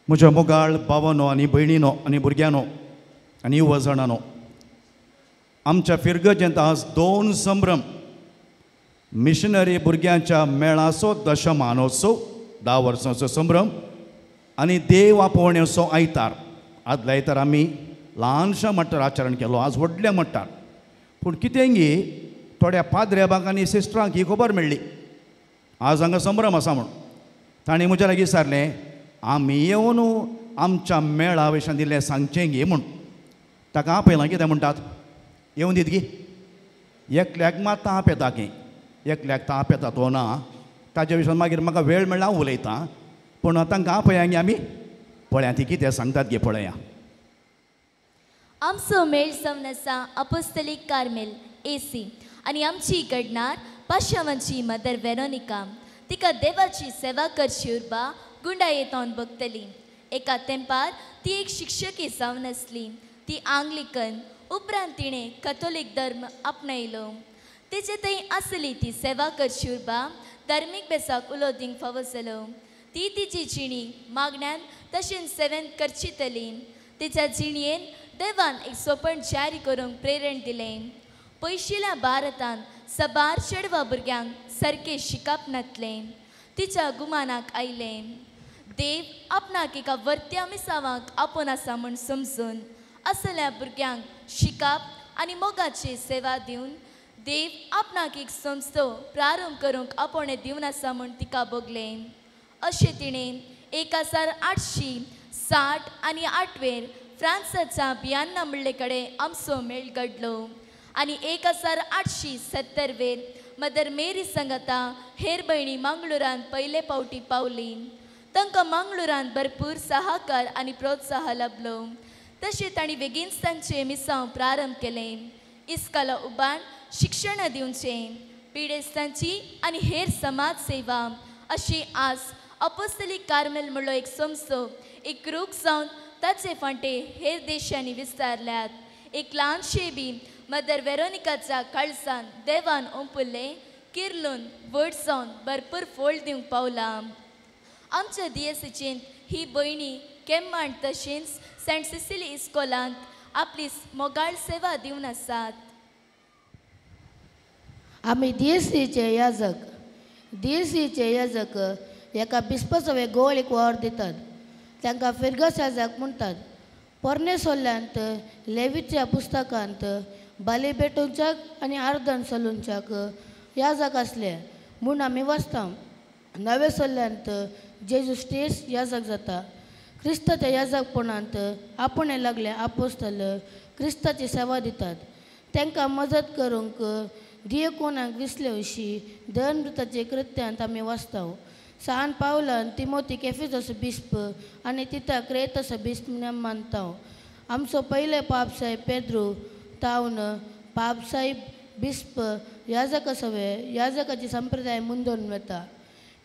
म्हज्या मोगाळ भावांनो आनी भयणीनो आनी भुरग्यांनो आनी युवा जाणांनो, आमच्या फिरगजेंत आज 2 संभ्रम मिशनरी भुरग्यांच्या मेळाचो दशमानोत्सव 10 वर्सांचो संभ्रम आनी देव आपोवण्याचो आयतार. आदल्या आयतार आमी ल्हानशा मट्टार आचरण केलो, आज व्हडल्या मट्टार. पूण कितेंगी थोड्या पाद्र्याबाक आनी सिस्टरांक ही खबर मेळ्ळी आज हांगा संभ्रम आसा म्हूण. ताणें म्हज्या लागीं विचारलें, आमी येवन आमच्या मेळा विशयान दिल्लें सांगचें गे म्हूण. ताका आपयलां कितें म्हणटात, येवन दीत गी. एकल्याक मात ताप येता की, एकल्याक ताप येता तो ना, ताजे विशयान मागीर म्हाका वेळ मेळ्ळा हांव उलयतां. पूण तांकां आपया गे आमी, पळया ती कितें सांगतात गे पळया. आमचो मेळ जावन आसा अपोस्तलीक कार्मेल एसी आनी आमची घडणार पाश्यावांची मदर वेरोनिका. तिका देवाची सेवा करची उर्बा गुंडायेतावन बगतली. एका तेंपार ती एक शिक्षकी जावन आसली. ती आंग्लिकन उपरांत तिणें कथोलीक धर्म आपणायलो. तेजे थंय आसली ती सेवा करची उर्बा धार्मीक बेसाक उलो दिवंक फावो जालो. ती तिची जिणी मागण्यान तशें सेवेन करचितली. तिच्या जिणयेन देवान एक सोपण जारी करूंक प्रेरण दिलें. पयशिल्ल्या भारतान सबार चेडवा भुरग्यांक सारकें शिकप नातलें. तिच्या गुमानाक आयलें. देव आपणाक एका वर्त्या मिसावांक आपोवन आसा म्हूण समजून असल्या भुरग्यांक शिकप आनी मोगाची सेवा दिवन देव आपणाक एक संस्थो प्रारंभ करूंक आपोवणें दिवन आसा म्हूण तिका भोगलें. अशें तिणें 1860 आनी 8 फ्रांसाच्या बियान्ना म्हणले कडेन आमचो मेळ घडलो. आनी 1870 मदर मेरी संगता हेर भयणी मंगळुरांत पयले फावटी पावली. तांकां मंगळुरांत भरपूर सहकार आनी प्रोत्साह लाभलो. तशें तांणी बेगीनच तांचें मिसांव प्रारंभ केलें. इस्काला उबाण शिक्षण दिवचें, पिडेस्तांची आनी हेर समाज सेवा अशी आस अपोस्तलीक कार्मेल म्हणलो एक संस्थो एक रूख जावन ताचे फांटे हेर देशांनी विस्तारल्यात. एक ल्हानशें बी मदर वेरोनिकाच्या काळजान देवान ओंपुल्लें किर्लून व्हड जावन भरपूर फोळ दिवंक पावलां. आमच्या दिएसीचेंत ही भयणी केम्मांड तशेंच सेंट सिसिली इस्कोलांत आपली मोगाळ सेवा दिवन आसात. आमी दिएसीचे याजक एका बिस्पसवे गोळ एक वर दितात. तांकां फिरगस याजक म्हणटात. पोरणे सोल्ल्यांत लेवीच्या पुस्तकांत बाली बेटोवच्याक आनी आर्दन चलोवच्याक याजक आसले म्हूण आमी वाचता. नवे सोल्ल्यांत जेजू स्टेट्स याजक जाता. क्रिस्ताच्या याजकपणांत आपणे लागले आपोस्तल क्रिस्ताची सेवा दितात. तांकां मजत करूंक दियेकोनाक विसले अशी दनमृताचे कृत्यांत आमी वाचता. सान पावलान तिमोती केफिजस बिस्प आनी तिता क्रेतस बिस्प मानता. आमचो पयले पापसाहेब पेद्रू तावन पापसाहेब बिस्प याजक सवे याजकाची संप्रदाय मुंदोवन वता.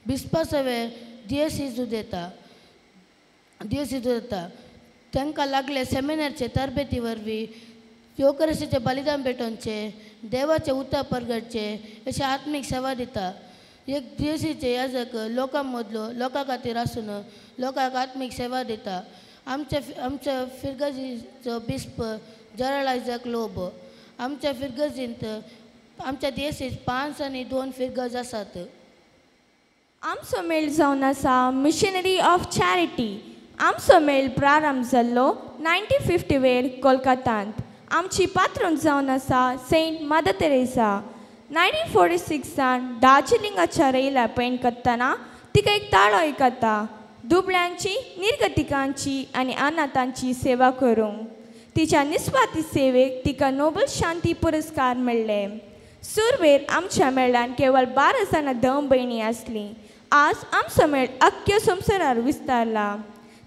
बिस्पा सवे दियेसीजू दिता. तांकां लागले सेमिनारचे तरबेती वरवीं योकरसीचे बलिदान भेटोवचे, देवाचे उतर परगडचे अशी आत्मीक सेवा दिता. एक दिवसीचे याजक लोकां मदलो लोकां खातीर आसून लोकांक आत्मीक सेवा दिता. आमच्या फिरगजीचो बिस्प जरल आयजक लोब. आमच्या फिरगजींत आमच्या दिएसींत 5 आनी 2 फिरगज आसात. आमचो मेळ जावन आसा मिशनरी ऑफ चॅरिटी. आमचो मेळ प्रारंभ जाल्लो 1950 कोलकातांत. आमची पात्रोन जावन आसा सेंट मदर तेरेसा. 1946 दार्जिलिंगाच्या रेला पेंट करतना तिका एक ताळो आयकता दुबळ्यांची, निर्गतिकांची आनी अनाथांची सेवा करूंक. तिच्या निस्वार्थी सेवेक तिका नोबल शांती पुरस्कार मेळ्ळे. सुरवेर आमच्या मेळान केवळ 12 जाणां धम भयणी आसली. आज आमचो मेळ अख्ख्या संवसारार विस्तारला.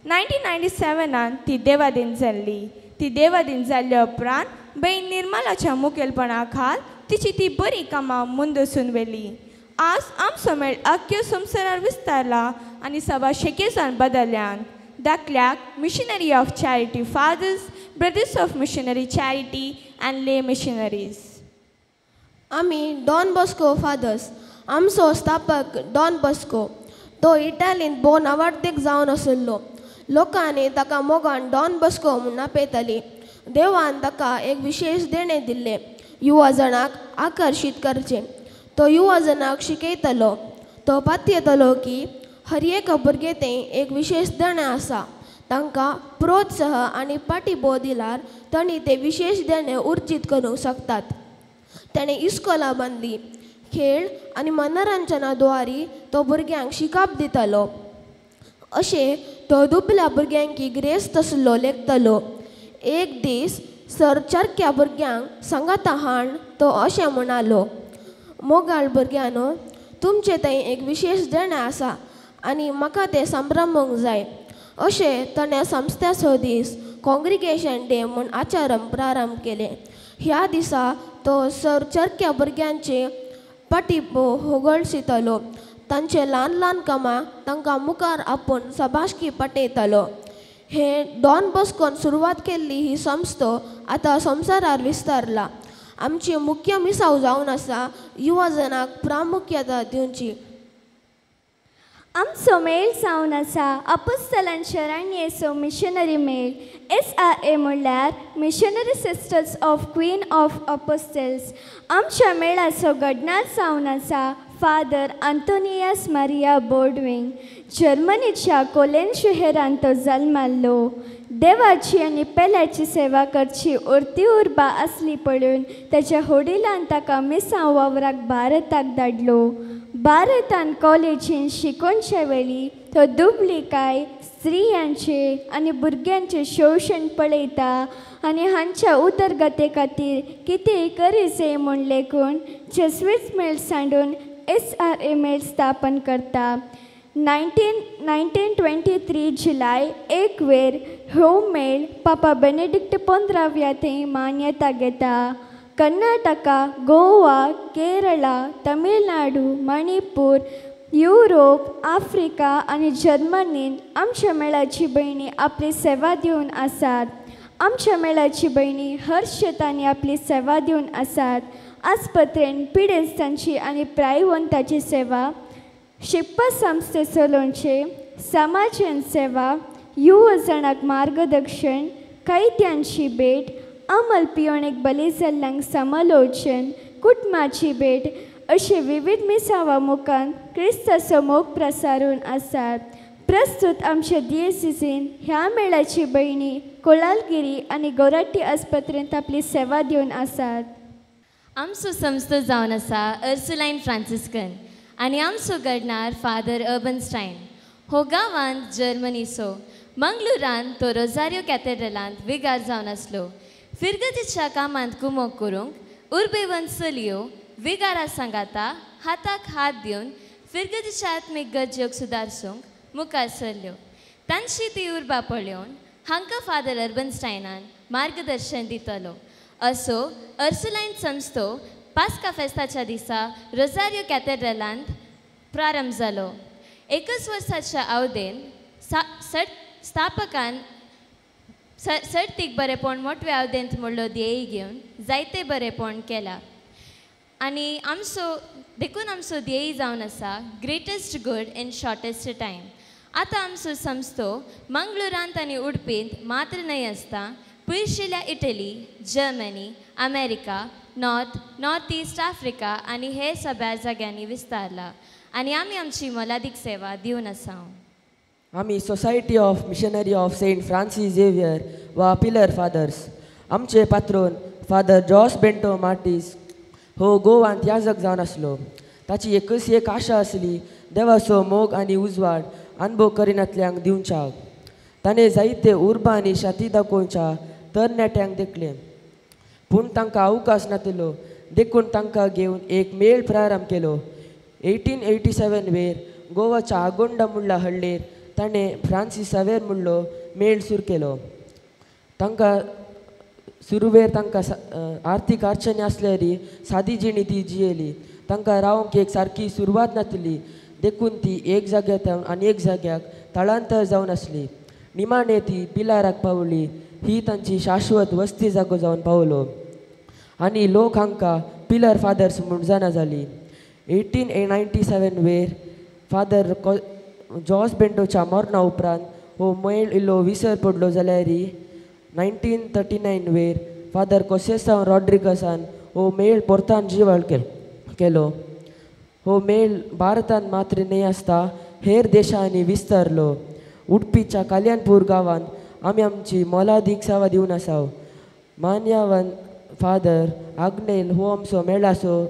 1997 ती देवादीन जाल्ली. ती देवादीन जाल्ल्या उपरांत भयण निर्मलाच्या मुखेलपणा खाल तिची ती बरी कामां मुंदसून व्हेली. आज आमचो मेळ अख्ख्या संवसारार विस्तारला आनी सभा शेकेजान बदल्ल्यान. दाखल्याक missionary of charity fathers, brothers of missionary charity and lay missionaries. आमी डॉन बॉस्को फादर्स. आमचो स्थापक डॉन बॉस्को तो इटालींत बोनावार्तेक जावन आशिल्लो. लोकांनी ताका मोगान डॉन बॉस्को म्हूण आपयताली. देवान ताका एक विशेष देणें दिल्लें, युवा जणांक आकर्शीत करचें. तो युवा जणांक शिकयतलो. तो पातयतलो की हर एक भुरगें एक विशेष देणें आसा. तांकां प्रोत्साह आनी पाठिंबो दिल्यार तांणी ते विशेष देणें उर्जीत करूंक शकतात. ताणें इस्कोलां बांदली. खेळ आनी मनोरंजना द्वारे तो भुरग्यांक शिकप दितलो. अशें तो दुबळ्या भुरग्यांक ग्रेस तसलो लेखतलो. एक दीस सरचरक्या भुरग्यांक सांगाता हाण तो अशें म्हणालो, मोगाळ भुरग्यानो, तुमचे थंय एक विशेष देणें आसा आनी म्हाका तें संभ्रमूंक जाय. अशें ताणें संस्थेचो दीस कॉंग्रिगेशन डे म्हूण आचरण प्रारंभ केलें. ह्या दिसा तो सरचरक्या भुरग्यांचे पाठिंबो होगळशितलो. तांचे ल्हान ल्हान कामां तांकां मुखार आपूण सभाशकी पटयतलो. हे डॉन बॉस्कोन सुरवात केल्ली ही संस्था आतां संवसारार विस्तारला. आमची मुख्य मिसाव जावन आसा युवा जनांक प्रामुख्यता दिवची. आमचो मेळ जावन आसा अपोस्तलांचे शरणयेचो मिशनरी मेळ. SRA म्हणल्यार missionary sisters of queen of apostles. आमच्या मेळाचो घडणार जावन आसा फादर आंतोनियास मारिया बोर्डविंग. जर्मनीच्या कोलेन शहरान तो जल्मालो. देवाची आनी पेल्याची सेवा करची उरती उर्बा आसली पळोवन ताच्या वडिलान ताका मिसांव वावराक भारताक धाडलो. भारतान कॉलेजीन शिकोवचे वेळी तो दुबळीकाय, स्त्रियांचे आनी भुरग्यांचे शोशण पळयता आनी हांच्या उदरगते खातीर कितेंय करीचे म्हूण लेखून जेसुइट्स मेळ सांडून SRA मेळ स्थापन करता. 1923 जुलय 1 वेर हो मेळ पापा बेनेडिक्ट 15व्या थंय मान्यता घेता. कर्नाटका, गोवा, केरळा, तमिळनाडू, मणिपूर, युरोप, आफ्रिका आनी जर्मनीन आमच्या मेळाची भयणी आपली सेवा दिवन आसात. आमच्या मेळाची भयणी हर शेतांनी आपली सेवा दिवन आसात. आस्पत्रेन पिडेस्तांची आनी प्रायवंताची सेवा, शिकपा संस्थे चलोवचे, समाजन सेवा, युवा जणांक मार्गदर्शन, कैद्यांची भेट, अमल पियोणेक बली जाल्ल्यांक समालोचन, कुटुंबाची भेट अशे विविध मिसावा मुखान क्रिस्ताचो मोग प्रसारून आसात. प्रस्तुत आमच्या दियेसीसीन ह्या मेळाची भयणी कोलालगिरी आनी गौराटी आस्पत्रेंत आपली सेवा दिवन आसात. आमचो संस्था जावन आसा अर्सुलाइन फ्रांसिस्कन आनी आमचो घडणार फादर अर्बनस्टायन. हो गांवांत जर्मनीचो. मंगळुरान तो रोजारियो कॅथेड्रलांत विगार जावन आसलो. फिरगतीच्या कामांत कुमोग करूंक उर्बेवंत चलयो विगारा सांगाता हाताक हात दिवन फिरगतीच्या आत्मीक गरजेक सुदारसूंक मुखार सरल्यो. तांची ती उर्बा पळोवन हांकां फादर अर्बनस्टायनान मार्गदर्शन दितलो. असो अर्सुलाइन संस्थो पास्का फेस्ताच्या दिसा रोजारियो कॅथेड्रलांत प्रारंभ जालो. 21 वर्साच्या अवधेन स्थापकान सर्तीक बरेपण मोठ्या अवधेंत म्हणलो ध्येय घेवन जायते बरेपण केला. आनी देखून आमचो ध्येय जावन आसा greatest good in shortest time. आतां आमचो संस्थो मंगळुरांत आनी उडपींत मात्र न्हय आसता, पयशिल्ल्या Italy, Germany, America, North East Africa आनी हेर सगळ्या जाग्यांनी विस्तारला आनी आमी आमची मोलादीक सेवा दिवन आसा. आमी society of missionary of saint Francis Xavier वा पिलर फादर्स. आमचे पात्रोन फादर जॉस बेंटो मार्टीस हो गोवांत याजक जावन आसलो. ताची एकच एक आशा आसली देवाचो मोग आनी उजवाड अनुभव करिनातल्यांक दिवच्याक. ताणें जायते उर्बा आनी शाती दाखोवच्या तरणाट्यांक देखलें, पूण तांकां अवकाश नासलो. देखून तांकां घेवन एक मेळ प्रारंभ केलो. 1887 वेर गोवाच्या आगोंडा मुळ्ळा हळ्ळेर ताणें फ्रांसिसावेर म्हणलो मेळ सुरू केलो. तांकां सुरवेर तांकां आर्थीक अडचणी आसल्यारी सादी जिणी ती जियेली. तांकां रावंक एक सारकी सुरवात नासली. देखून ती एक जाग्यार आनी एक जाग्याक थळांतर जावन आसली. निमाणे ती पिलाराक पावली. ही तांची शाश्वत वस्ती जागो जावन पावलो आनी लोक हांकां पिलर फादर्स म्हूण जाणा जाली. 1897 वेर फादर जॉस बेंटोच्या मरणा उपरांत हो मेळ इल्लो विसर पडलो जाल्यार 1939 वेर फादर कोसेसांव रॉड्रिगसान हो मेळ परतान जिवाळ केलो. हो मेळ भारतांत मात्र न्ही आसता हेर देशांनी विस्तारलो. उडपीच्या कल्याणपूर गांवांत आमी आमची मोलादीक सेवा दिवन आसाव. मान्यवन फादर आग्नेल हो आमचो मेळाचो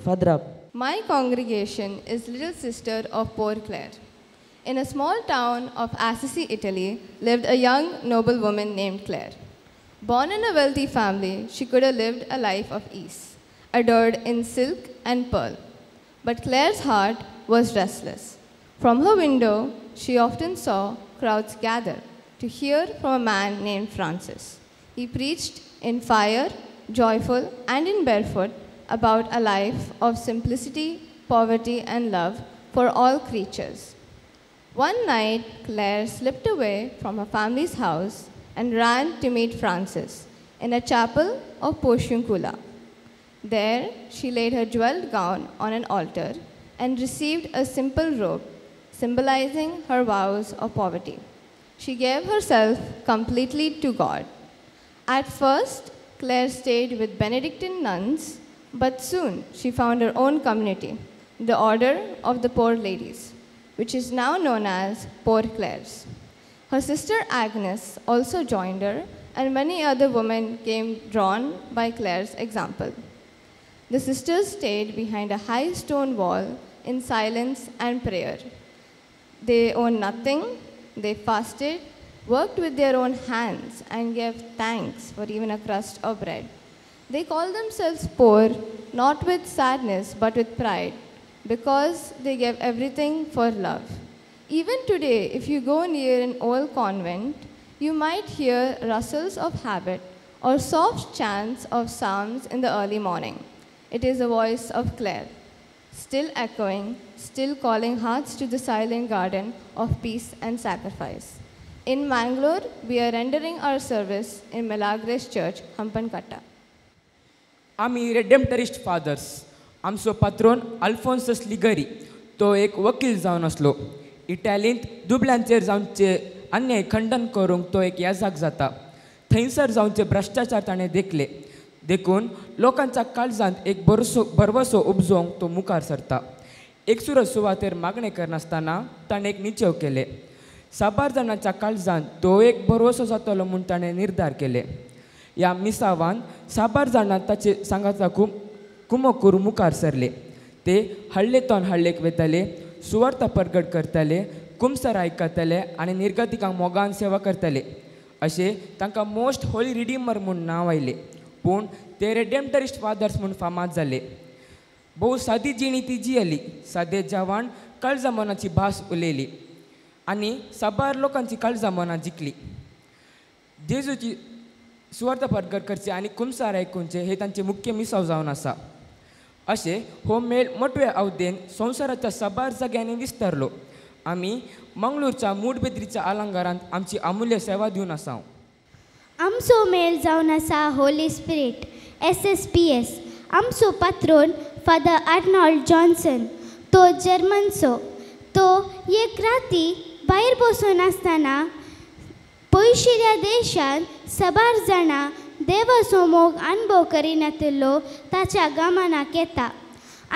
फादराप. My congregation is little sister of Poor Clare. In a small town of Assisi, Italy, lived a young noble woman named Clare. Born in a wealthy family, she could have lived a life of ease, adored in silk and pearl. But Clare's heart was restless. From her window, she often saw crowds gather to hear from a man named Francis. He preached in fire, joyful, and in barefoot about a life of simplicity, poverty, and love for all creatures. One night, Clare slipped away from her family's house and ran to meet Francis in a chapel of Porciuncula. There, she laid her jeweled gown on an altar and received a simple robe, symbolizing her vows of poverty. She gave herself completely to God. At first, Clare stayed with Benedictine nuns, but soon she found her own community, the Order of the Poor Ladies, which is now known as Poor Clares. Her sister Agnes also joined her, and many other women came drawn by Clare's example. The sisters stayed behind a high stone wall in silence and prayer. They owned nothing, they fasted, worked with their own hands, and gave thanks for even a crust of bread. They called themselves poor, not with sadness, but with pride, because they gave everything for love. Even today, if you go near an old convent, you might hear rustles of habit or soft chants of psalms in the early morning. It is the voice of Clare, still echoing, still calling hearts to the silent garden of peace and sacrifice. In Mangalore, we are rendering our service in Milagres Church, Hampankata. आम्ही रेडेम्पटरिस्ट fathers. आमचो पात्रोन अल्फोन्सस लिगरी तो एक वकील जावन आसलो. इटालींत दुबळ्यांचेर जावचे अन्याय खंडन करूंक तो एक याजाक जाता. थंयसर जावचे भ्रश्टाचार ताणें देखून लोकांच्या काळजांत एक भरवसो उपजोवंक तो मुखार सरता. एकसुरत सुवातेर मागणें करनासतना ताणें एक निचेव केले. 6 जाणांच्या काळजांत तो एक भरवसो जातलो म्हूण ताणें निर्धार केले. ह्या मिसावान 6 जाणां ताचे सांगाचा कुमो करून मुखार सरले. ते हळ्ळेतोन हळ्ळेक वयताले, सुवार्ता परगट करताले, कुमसार आयकताले आनी निर्गतिकांक मोगान सेवा करताले. अशें तांकां मोस्ट होली रिडीमर म्हूण नांव आयलें. पूण ते रेडेम्पटरिस्ट फादर्स म्हूण फामाद जाले. भोव सादी जिणी ती जियेली. सादे जवान काळजा मनाची भास उलयली आनी 6 लोकांची काळजा मनां जिखली. जेजूची सुवार्ता परगट करचे आनी कुमसार आयकुनचे हे तांचे मुख्य मिसाव जावन आसा. अशें हो मेळ मोटवे अवधेन संवसाराच्या 6 जाग्यांनी विस्तारलो. आमी मंगळूरच्या मूडबेद्रीच्या आलंगारांत आमची अमूल्य सेवा दिवन आसा. आमचो मेळ जावन आसा होली स्पिरीट SSPS. आमचो पात्रोन फादर आर्नॉल्ड जॉन्सन. तो जर्मनचो. तो एक राती भायर बसून आसतना पयशिल्ल्या देशांत 6 जाणां देवाचो मोग अनुभव करिनातलो ताच्या गमनाक येता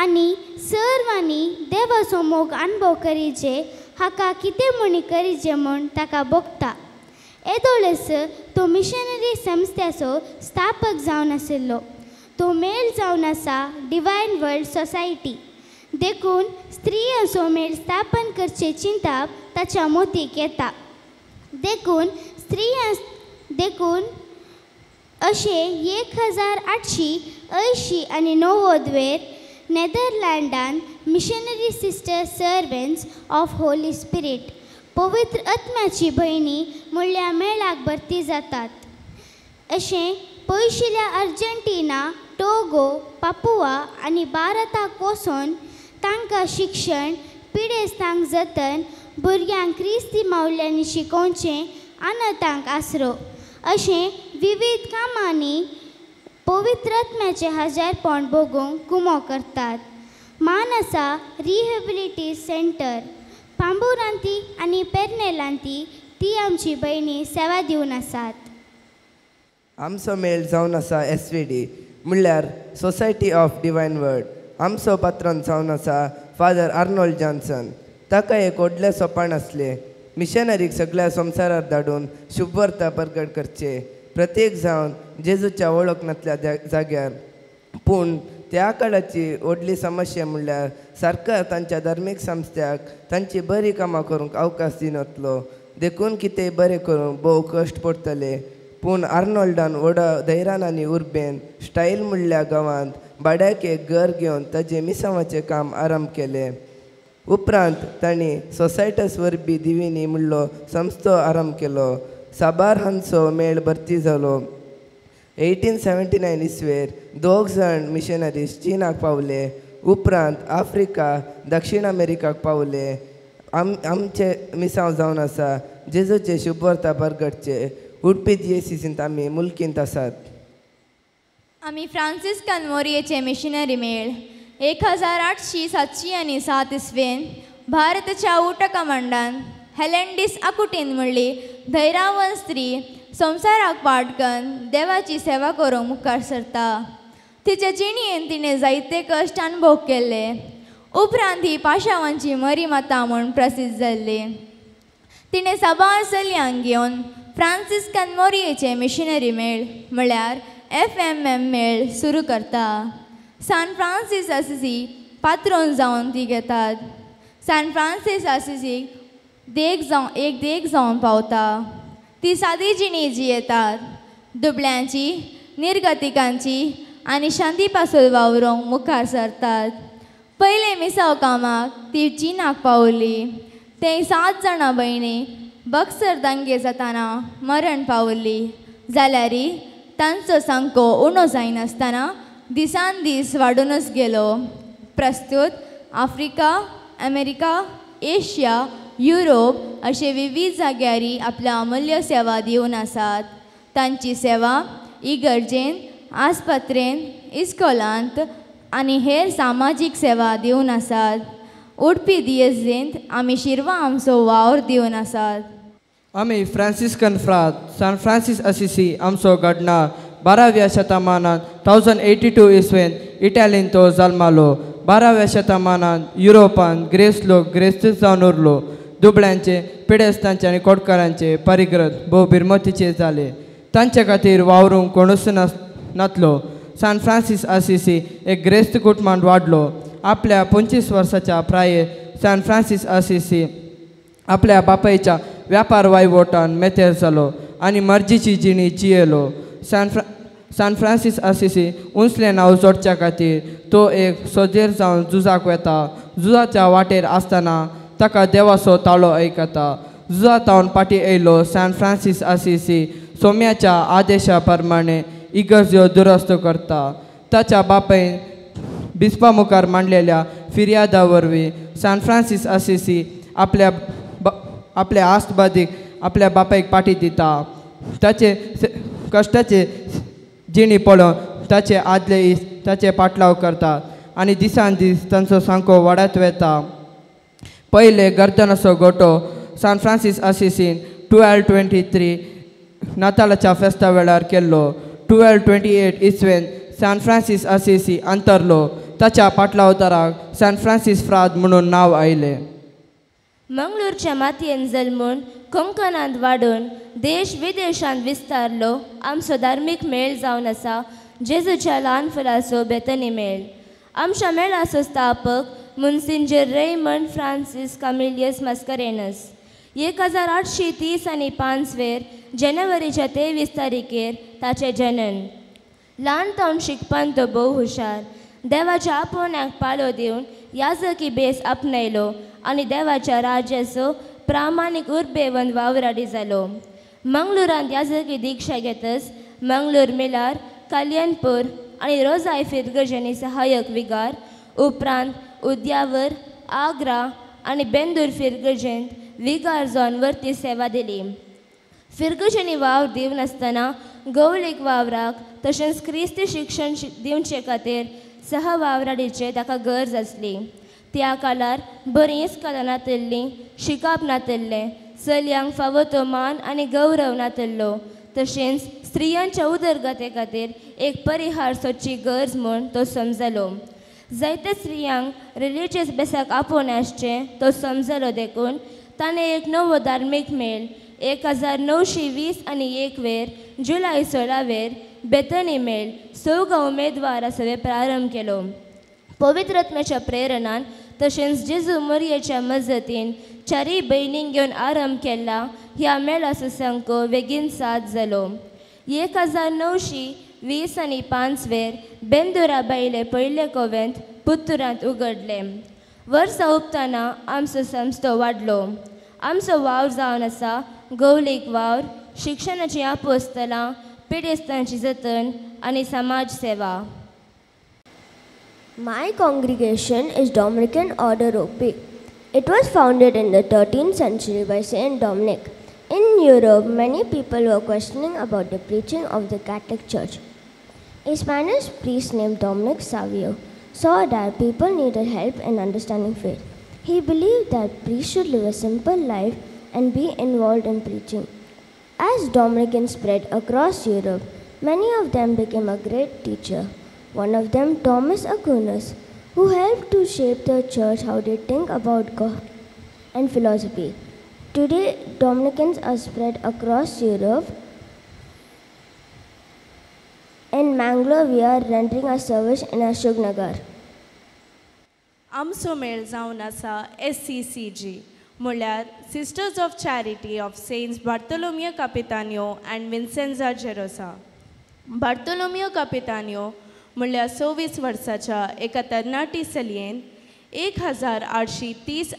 आनी सर्वांनी देवाचो मोग अनुभव करीचे हाका कितें म्हूण करीचे म्हूण ताका भोगता. येदोळस तो मिशनरी संस्थेचो स्थापक जावन आशिल्लो. तो मेळ जावन आसा डिवायन वर्ल्ड सोसायटी. देखून स्त्रियांचो मेळ स्थापन करचे चिंतप ताच्या मोतीक येता. देखून अशे 1889 वेर नेदरलँडान missionary sister servants of Holy Spirit पवित्र आत्म्याची भयणी म्हणल्या मेळाक भरती जातात. अशें पयशिल्ल्या अर्जेंटिना, टोगो, पापुआ आनी भारताक वचून तांकां शिक्षण, पिडेस्तांक जतन, भुरग्यांक क्रिस्ती मावल्यांनी शिकोवचें, अनाथांक आसरो अशें विविध कामांनी पवित्र आत्म्याचे हजारपण भोगूंक कुमो करतात. मानसा रिहेबिलिटी सेंटर, पांबुरांती आनी पेर्नेलांती ती आमची भयणी सेवा दिवन आसात. आमचो मेळ जावन आसा SVD म्हणल्यार सोसायटी ऑफ डिवायन वर्ड. आमचो पात्रोन जावन आसा फादर आर्नोल्ड जॉन्सन. ताका एक व्हडलें सोपान आसलें, मिशनरीक सगळ्या संवसारार धाडून शुभवार्ता प्रगट करचे, प्रत्येक जावन जेजूच्या वळखनातल्या जाग्यार. पूण त्या काळाची व्हडली समस्या म्हणल्यार सरकार तांच्या धार्मीक संस्थांक तांची बरी कामां करूंक अवकाश दिनातलो. देखून कितें बरें करूंक भोव कश्ट पडटले. पूण आर्नोल्डान व्हडा धैर्यान आनी उर्बेन स्टायल म्हणल्या गांवांत भाड्याक एक घर घेवन ताचें मिसांवाचें काम आरंभ केलें. उपरांत तांणी सोसायटस वरवीं दिविनी म्हणलो संस्थो आरंभ केलो. साबार हांचो मेळ भरती जालो. 1879 इसवेर 2 जाण मिशनरीज चीनाक पावले. उपरांत आफ्रिका, दक्षिण अमेरिकाक पावले. आमचे मिसांव जावन आसा जेजूचे शुभवार्ता प्रगटचे. उडपी DCCंत आमी मुल्कींत आसात. आमी फ्रांसिस्कन मोरयेचे मिशनरी मेळ 1807 इसवेन भारताच्या उट कमांडान हेलेंडीस आकुटीन म्हणली धैर्यवान स्त्री संवसाराक पाडकन देवाची सेवा करूंक मुखार सरता. तिच्या जिणेन तिणें जायते कश्ट अनुभव केले. उपरांत ही पाशांवांची मरी माता म्हूण प्रसिद्ध जाल्ली. तिणें साबार चलयांक घेवन फ्रांसिस्कन मोरयेचे मिशनरी मेळ म्हळ्यार FMM मेळ सुरू करता. सान फ्रांसीस असिसी पात्रोन जावन ती घेतात. सान फ्रांसीस असिसीक देग जावन पावता. ती सादी जिणी जियेतात. दुबळ्यांची, निर्गतिकांची आनी शांती पासून वावरूंक मुखार सरतात. पयले मिसाव कामाक ती चीनाक पावली. ते 7 जाणां भयणी बक्सर दंगे जाताना मरण पावली. जाल्यारी तांचो सांको उणो जायनासतना दिसान दीस वाडूनच गेलो. प्रस्तुत आफ्रिका, अमेरिका, एशिया, युरोप अशे विविध जाग्यारी आपल्या अमूल्य सेवा दिवन आसात. तांची सेवा इगर्जेन, आस्पत्रेन, इस्कॉलांत आनी हेर सामाजीक सेवा दिवन आसात. उडपी DSCंत आमी शिरवा आमचो वावर दिवन आसात. आमी फ्रांसिस्कन फ्रात सान फ्रांसीस असिसी आमचो घडणार 12व्या शतमानांत 1082 इसवेन इटालीन तो जल्मालो. 12व्या शतमानांत युरोपांत ग्रेस लोक ग्रेस्त जावन उरलो. दुबळ्यांचे, पिडेस्तांचे आनी कोडकारांचे परिग्रत भोव भिरमतीचे जाले. तांचे खातीर वावरूंक कोणूच नातलो. सान फ्रांसीस असिसी एक ग्रेस्त कुटुंबांत वाडलो. आपल्या 25 वर्साच्या प्राये सान फ्रांसीस असिसी आपल्या बापायच्या व्यापार वायवोटान मेतेर जालो आनी मर्जीची जिणी जियेलो. सान फ्रांसीस असिसी उंचलें नांव जोडच्या खातीर तो एक सोजेर जावन झुजाक वता. झुजाच्या वाटेर आसतना ताका देवाचो ताळो आयकता. झुजांतावन फाटी येयलो सान फ्रांसीस असिसी सोम्याच्या आदेशा प्रमाणे इगर्ज्यो दुरुस्त करता. ताच्या बापायन बिस्पा मुखार मांडलेल्या फिर्यादा वरवीं सान फ्रांसीस असिसी आपल्या आस्तबादीक आपल्या बापायक पाटी दिता. ताचे कश्टाचे जिणी पळोवन ताचे आदले इस ताचे पाटलाव करतात आनी दिसान दीस तांचो सांको वाडत वेता. पयले गर्दनाचो गोटो सान फ्रांसीस असिसीन 1223 नातालाच्या फेस्ता वेळार केल्लो. 1228 इसवेन सान फ्रांसीस असिसी अंतरलो. ताच्या पाटलावताराक सान फ्रांसीस फ्राद म्हणून नांव आयलें. मंगळूरच्या मातयेन जल्मून कोंकणांत वाडून देश विदेशांत विस्तारलो आमचो धार्मीक मेळ जावन आसा जेजूच्या ल्हान फुलाचो बेतनी मेळ. आमच्या मेळाचो स्थापक मुन्सिंजर रेयमंड फ्रांसीस कामिलियस मास्करेनस 1830 जानेवारीच्या 23 तारखेर ताचें जनन. ल्हानपण शिकपान तो भोव हुशार. देवाच्या आपोवण्याक पाळो दिवन याजकी बेस आपणायलो आनी देवाच्या राज्याचो प्रामाणीक उर्बेवंत वावराडी जालो. मंगळूरांत याजकी दिक्षा घेतस मंगळूर मिलार, कल्याणपूर आनी रोजाय फिरगर्जनी सहाय्यक विगार, उपरांत उद्यावर, आग्रा आनी बेंदूर फिरगर्जेंत विगार जावन वर्ती सेवा दिली. फिरगर्जनी वावर दिवन आसतना गवळीक वावराक तशेंच क्रिस्ती शिक्षण दिवचे खातीर सहवावराडीचे ताका गरज आसली. त्या काळार बरींच कला नातिल्लीं, शिकप नातिल्लें, चलयांक फावो तो मान आनी गौरव नातल्लो तशेंच स्त्रियांच्या उदरगते खातीर एक परिहारसोची गरज म्हूण तो समजलो. जायत्या स्त्रियांक रिलिजियस बेसाक आपोवन आसचें तो समजलो देखून ताणें एक नवो धार्मीक मेळ 1921 जुलय 16 बेतनी मेळ 6 उमेदवारासवे प्रारंभ केलो. पवित्रत्म्याच्या प्रेरणान तशेंच जेजू मरियेच्या मजतीन 4 भयणींक घेवन आरंभ केला. ह्या मेळाचो संख बेगीन 7 जालो. 1925 बेंदुरा बायले पयले कोवेंत पुत्तुरांत उगडले. वर्सां उपतना आमचो संस्थो वाडलो. आमचो वावर जावन आसा गौलीक वावर, शिक्षणाची आपोस्तलां, पिडेस्तांची जतन आनी समाज सेवा. My congregation is Dominican Order OP. It was founded in the 13th century by Saint Dominic. In Europe, many people were questioning about the preaching of the Catholic Church. A Spanish priest named Dominic Savio saw that people needed help in understanding faith. He believed that priests should live a simple life and be involved in preaching. As Dominicans spread across Europe, many of them became a great teacher. One of them, Thomas Aquinas, who helped to shape the church how they think about God and philosophy. Today, Dominicans are spread across Europe. In Mangalore, we are rendering a service in Ashoknagar. आमचो मेळ जावन आसा SCCG म्हळ्यार sisters of charity of saints Bartolomea Capitanio and Vincenza Gerosa. Bartolomea Capitanio म्हळ्यार 26 वर्साच्या एका तरणाटी चलयेन 1832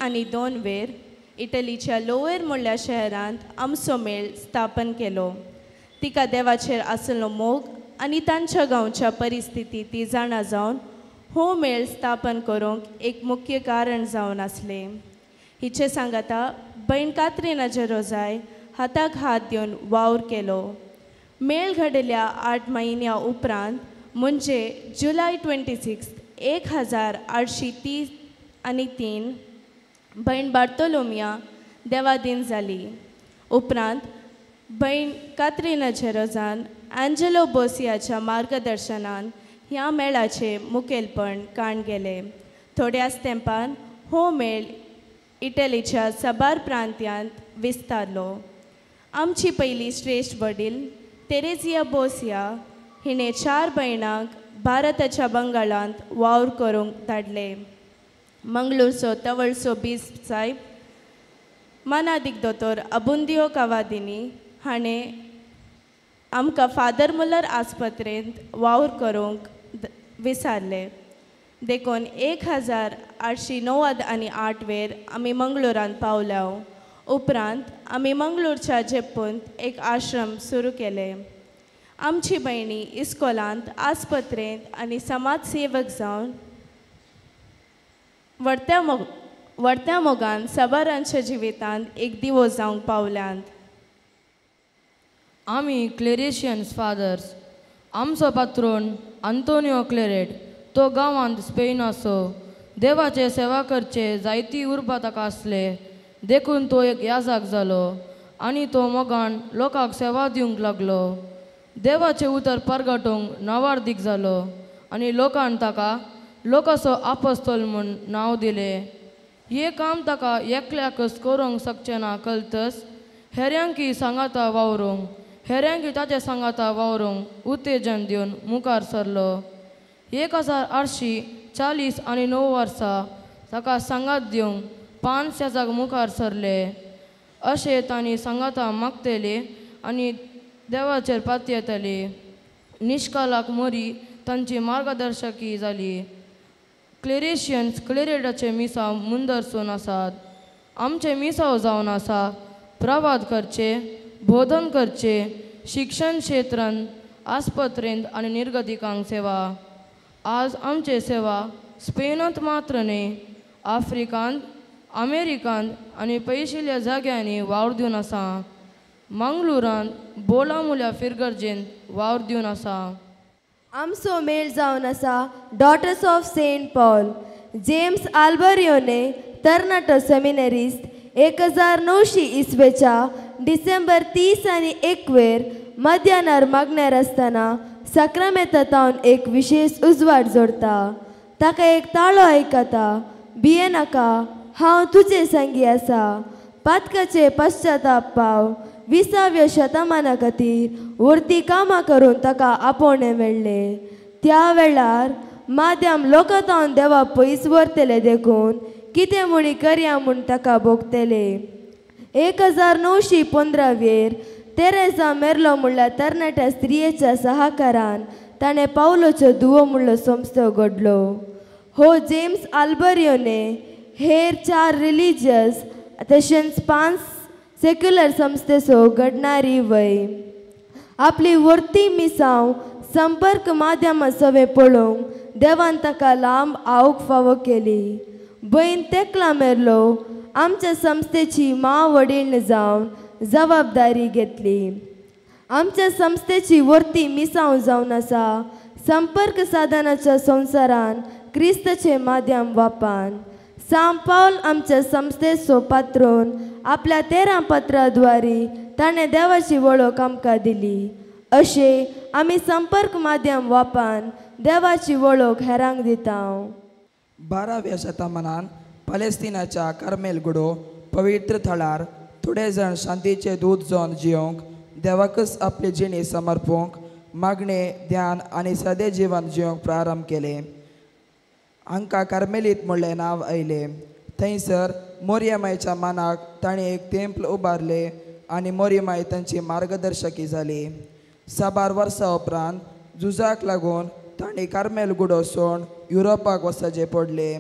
इटलीच्या लोवेर म्हळ्यार शहरांत आमचो मेळ स्थापन केलो. तिका देवाचेर आसलो मोग आनी तांच्या गांवच्या परिस्थिती ती जाणा जावन हो मेळ स्थापन करूंक एक मुख्य कारण जावन आसलें. हिचे सांगाता भयण कात्रिना जेरोजाय हाताक हात दिवन वावर केलो. मेळ घडल्या 8 म्हयन्या उपरांत म्हणजे जुलय 26, 1833 भयण बार्तोलोमिया देवादीन जाली. उपरांत भयण कात्रिना जेरोजान एंजेलो बोसियाच्या मार्गदर्शनान ह्या मेळाचे मुखेलपण काण गेले. थोड्याच तेंपान हो मेळ इटलीच्या साबार प्रांत्यांत विस्तारलो. आमची पयली श्रेश्ठ वडील तेरेजिया बोसिया हिणें 4 भयणांक भारताच्या बंगालांत वावर करूंक धाडले. मंगळूरचो तवळचो बिस्प साहेब मानादिक दोतोर अबुंदियो कावादिनी हाणें आमकां फादर मुल्लर आस्पत्रेंत वावर करूंक विचारले. देखून 1898 आमी मंगळूरांत पावल्या. उपरांत आमी मंगळूरच्या जेपूंत एक आश्रम सुरू केले. आमची भयणी इस्कोलांत, आस्पत्रेंत आनी समाज सेवक जावन वडत्या मोगान साबारांच्या जिवितांत एक दिवो जावंक पावल्यांत. आमी क्लेरेशियन्स फादर्स. आमचो पात्रोन आंतोनियो क्लेरेट तो गांवांत स्पेन आसो. देवाचे सेवा करचे जायती उर्बा ताका आसले. देखून तो एक याजक जालो आनी तो मोगान लोकांक सेवा दिवंक लागलो. देवाचे उतर परगटूंक नवार्दीक जालो आनी लोकांन ताका लोकाचो आपोस्तोल म्हूण नांव दिलें. हे काम ताका एकल्याकच करूंक शकचें ना कळटस हेऱ्यांकी सांगाता वावरूंक, हेऱ्यांकी ताच्या सांगाता वावरूंक उत्तेजन दिवन मुखार सरलो. 1849 वर्सां ताका सांगात दिवंक 5 याजक मुखार सरले. अशें तांणी सांगाता मागतली आनी देवाचेर पाती येतली. निश्कालाक मोरी तांची मार्गदर्शकी जाली. क्लेरेशियन्स क्लेरेटाचे मिसांव मुंदरसून आसात. आमचे मिसांव जावन आसा प्रवाद करचे, बोधन करचे, शिक्षण क्षेत्रांत, आस्पत्रेंत आनी निर्गतिकांक सेवा. आज आमचे सेवा स्पेनांत मात्र न्ही, आफ्रिकांत, अमेरिकांत आनी पयशिल्ल्या जाग्यांनी वावर दिवन आसा. मंगळूरांत बोलामुल्या फिरगर्जेंत वावर दिवन आसा. आमचो मेळ जावन आसा daughters of Saint Paul. James Alberione तरणाटो सेमिनरिस्ट 1900 इसवेच्या डिसेंबर 30 आनी 1 मध्यानार मागण्यार आसतना सक्रामेतांत एक विशेष उजवाड जोडटा. ताका एक ताळो आयकता. भिये नाका, हांव तुजे संगी आसा. पातकाचे पश्चाताप पाव. 20व्या शतमाना खातीर व्हरती कामां करून ताका आपोवणें मेळ्ळें. त्या वेळार माध्यम लोकांतावन देवा पयस व्हरतले देखून कितें म्हणी करया म्हूण ताका भोगतले. 1915 तेरेसा मेरलो म्हणल्यार तरणाट्या स्त्रियेच्या सहकारान ताणें पावलोच्यो धुवो म्हणलो संस्थो घडलो. हो जेम्स आल्बरियोने हेर 4 रिलिजियस तशेंच 5 सेक्युलर संस्थेचो घडणारी वय. आपली वर्ती मिसांव संपर्क माध्यमां सवे पळोवंक देवान ताका लांब आवक फावो केली. भयण तेकला मेरलो आमच्या संस्थेची मां वडील जावन जबाबदारी घेतली. आमच्या संस्थेची वर्ती मिसांव जावन आसा संपर्क साधनाच्या संवसारान क्रिस्ताचे माध्यम वापान. सांव पावल आमच्या संस्थेचो पात्रोन आपल्या 13 पत्राद्वारे ताणें देवाची वळख आमकां दिली. अशें आमी संपर्क माध्यम वापान देवाची वळख हेरांक दिता. 12व्या शतमानान पॅलेस्टिनाच्या कार्मेल गुडो पवित्र थळार थोडे जाण शांतीचे दूत जावन जियोंक देवाकच आपले जिणे समर्पूंक मागणे ध्यान आनी सदे जिवन जियोंक प्रारंभ केले. हांकां कार्मेलीत म्हणलें नांव आयले. थंयसर मोर्यमायच्या मानाक ताणें एक तेंपल उबारले आनी मोर्यमाय तांची मार्गदर्शकी जाली. 12 वर्सां उपरांत झुजाक लागून ताणें कार्मेल गुडो सोडून युरोपाक वचचे पडले.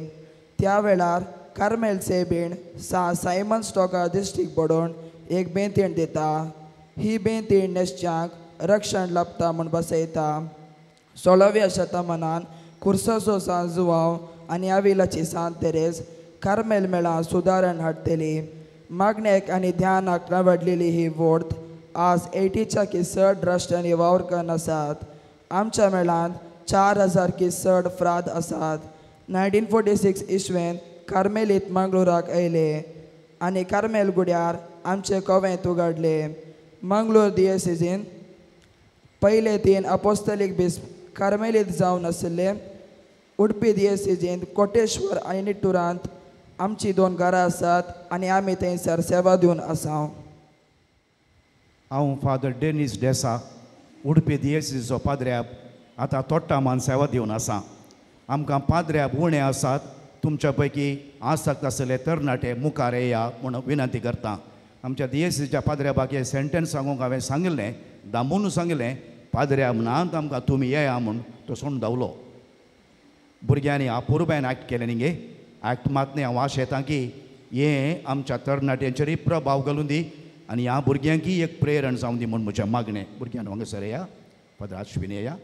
त्या वेळार कार्मेलचे बीण सायमन स्टॉकार दिश्टीक पडून एक बेंतीण दिता. ही बेंतीण नेश्च्यांक रक्षण लाभता म्हूण बसयता. 16व्या शतमानान कुर्साचो सांत जुवांव आनी आविलाची सांत तेरेस कार्मेल मेळां सुदारण हाडटली. मागणेक आनी ध्यानाक नावडलेली ही वर्थ आज 80च्या की चड राष्ट्रांनी वावर करून आसात. आमच्या मेळांत 4000 की चड फ्राद आसात. 1946 इसवेन कार्मेलीत मंगळुराक आयले आनी कार्मेल गुड्यार आमचे कवेंत उगडले. मंगळूर दियेसीजीन पयले 3 अपोस्तलीक बिस्प कार्मेलीत जावन आशिल्ले. उडपी दियेसीजीन कोटेश्वर आनी निट्टुरांत आमची 2 घरां आसात आनी आमी थंयसर सेवा दिवन आसा. हांव फादर डेनिस डेसा उडपी दियेसीचो पाद्र्याब आतां तोट्टामान सेवा दिवन आसा. आमकां पाद्र्याब उणे आसात. तुमच्या पैकी आसक्त आसले तरणाटे मुखार येया म्हूण विनंती करता. आमच्या दियेसीच्या पाद्र्याबाक हे सेंटेन्स सांगूंक हांवें सांगिल्लें, दामून सांगिल्लें, पाद्र्या म्हणत आमकां तुमी येया म्हूण तो सोडून धांवलो. भुरग्यांनी आपुरबायन एक्ट केलें न्ही गे. एक्ट मात न्ही हांव आश येता की हें आमच्या तरणाट्यांचेरय प्रभाव घालून दी आनी ह्या भुरग्यांकी एक प्रेरण जावन दी म्हूण म्हजें मागणें. भुरग्यांनी हांगासर येया, पाद्र अश्विनी येया.